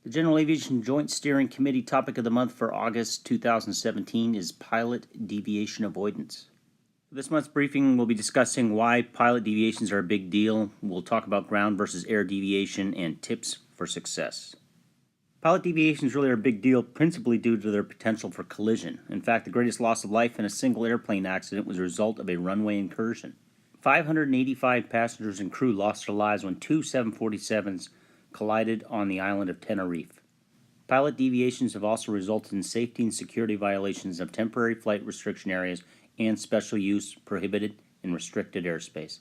The General Aviation Joint Steering Committee topic of the month for August 2017 is pilot deviation avoidance. This month's briefing, we'll be discussing why pilot deviations are a big deal. We'll talk about ground versus air deviation and tips for success. Pilot deviations really are a big deal principally due to their potential for collision. In fact, the greatest loss of life in a single airplane accident was a result of a runway incursion. 585 passengers and crew lost their lives when two 747s collided on the island of Tenerife. Pilot deviations have also resulted in safety and security violations of temporary flight restriction areas and special use, prohibited, and restricted airspace.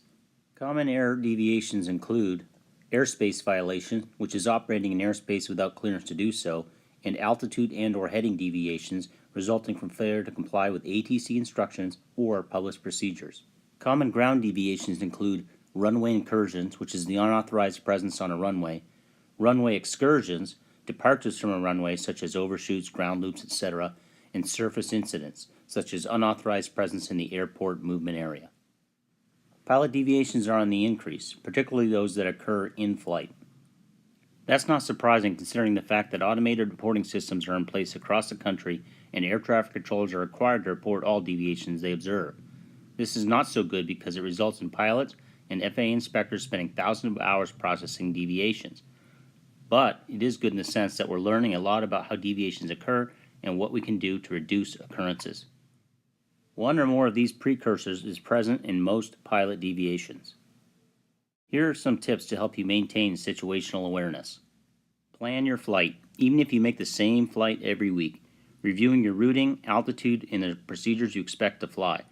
Common air deviations include airspace violation, which is operating in airspace without clearance to do so, and altitude and/or heading deviations resulting from failure to comply with ATC instructions or published procedures. Common ground deviations include runway incursions, which is the unauthorized presence on a runway excursions, departures from a runway such as overshoots, ground loops, etc., and surface incidents, such as unauthorized presence in the airport movement area. Pilot deviations are on the increase, particularly those that occur in flight. That's not surprising considering the fact that automated reporting systems are in place across the country and air traffic controllers are required to report all deviations they observe. This is not so good because it results in pilots and FAA inspectors spending thousands of hours processing deviations. But it is good in the sense that we're learning a lot about how deviations occur and what we can do to reduce occurrences. One or more of these precursors is present in most pilot deviations. Here are some tips to help you maintain situational awareness. Plan your flight, even if you make the same flight every week, reviewing your routing, altitude, and the procedures you expect to fly.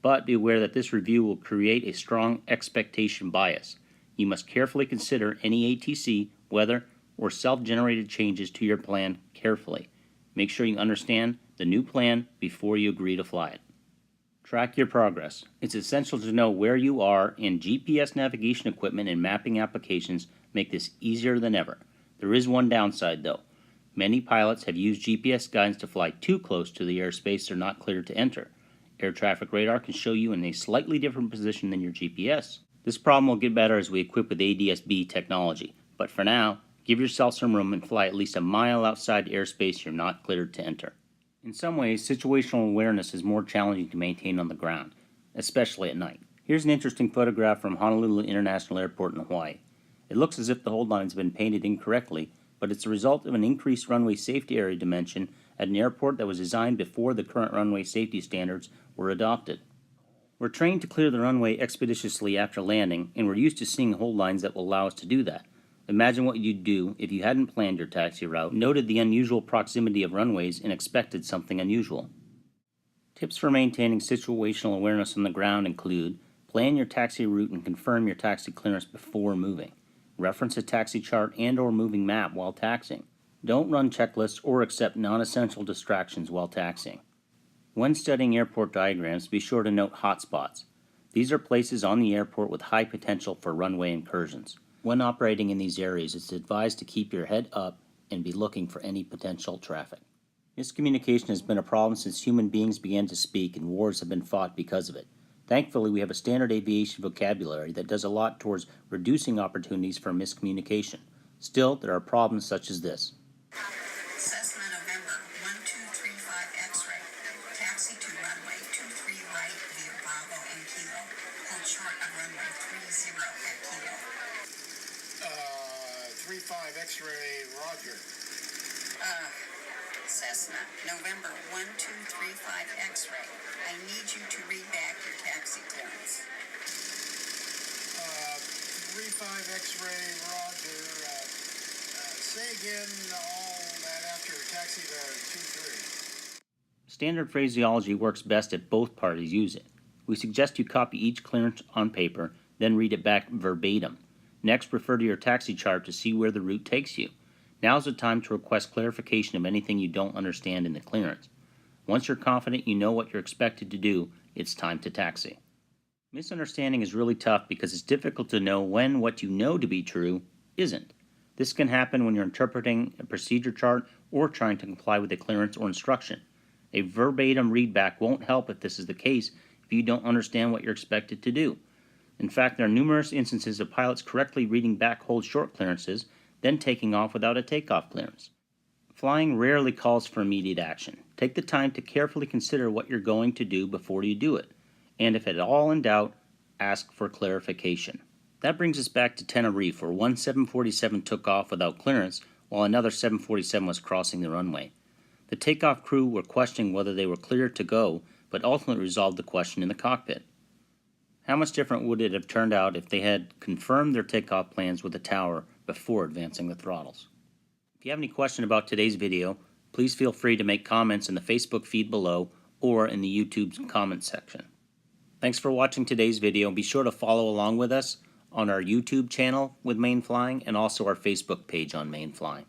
But be aware that this review will create a strong expectation bias. You must carefully consider any ATC, weather, or self-generated changes to your plan carefully. Make sure you understand the new plan before you agree to fly it. Track your progress. It's essential to know where you are, and GPS navigation equipment and mapping applications make this easier than ever. There is one downside though. Many pilots have used GPS guidance to fly too close to the airspace they're not cleared to enter. Air traffic radar can show you in a slightly different position than your GPS. This problem will get better as we equip with ADS-B technology, but for now, give yourself some room and fly at least a mile outside airspace you're not cleared to enter. In some ways, situational awareness is more challenging to maintain on the ground, especially at night. Here's an interesting photograph from Honolulu International Airport in Hawaii. It looks as if the hold line has been painted incorrectly, but it's a result of an increased runway safety area dimension at an airport that was designed before the current runway safety standards were adopted. We're trained to clear the runway expeditiously after landing, and we're used to seeing hold lines that will allow us to do that. Imagine what you'd do if you hadn't planned your taxi route, noted the unusual proximity of runways, and expected something unusual. Tips for maintaining situational awareness on the ground include: plan your taxi route and confirm your taxi clearance before moving. Reference a taxi chart and/or moving map while taxiing. Don't run checklists or accept non-essential distractions while taxiing. When studying airport diagrams, be sure to note hotspots. These are places on the airport with high potential for runway incursions. When operating in these areas, it's advised to keep your head up and be looking for any potential traffic. Miscommunication has been a problem since human beings began to speak, and wars have been fought because of it. Thankfully, we have a standard aviation vocabulary that does a lot towards reducing opportunities for miscommunication. Still, there are problems such as this. Cessna November 1235 X-ray. Taxi to runway 23 right via Bravo and Kilo. Hold short of runway 30 at Kilo. 35 X-ray, roger. Cessna November 1235 X-ray. I need you to read back your taxi clearance. 35 X-ray, roger. Say again all that after taxi to 23. Standard phraseology works best if both parties use it. We suggest you copy each clearance on paper, then read it back verbatim. Next, refer to your taxi chart to see where the route takes you. Now's the time to request clarification of anything you don't understand in the clearance. Once you're confident you know what you're expected to do, it's time to taxi. Misunderstanding is really tough because it's difficult to know when what you know to be true isn't. This can happen when you're interpreting a procedure chart or trying to comply with a clearance or instruction. A verbatim readback won't help if this is the case if you don't understand what you're expected to do. In fact, there are numerous instances of pilots correctly reading back hold short clearances then taking off without a takeoff clearance. Flying rarely calls for immediate action. Take the time to carefully consider what you're going to do before you do it, and if at all in doubt, ask for clarification. That brings us back to Tenerife, where one 747 took off without clearance while another 747 was crossing the runway. The takeoff crew were questioning whether they were cleared to go, but ultimately resolved the question in the cockpit. How much different would it have turned out if they had confirmed their takeoff plans with the tower before advancing the throttles? If you have any question about today's video, please feel free to make comments in the Facebook feed below or in the YouTube's comments section. Thanks for watching today's video, and be sure to follow along with us on our YouTube channel with Main Flying and also our Facebook page on Main Flying.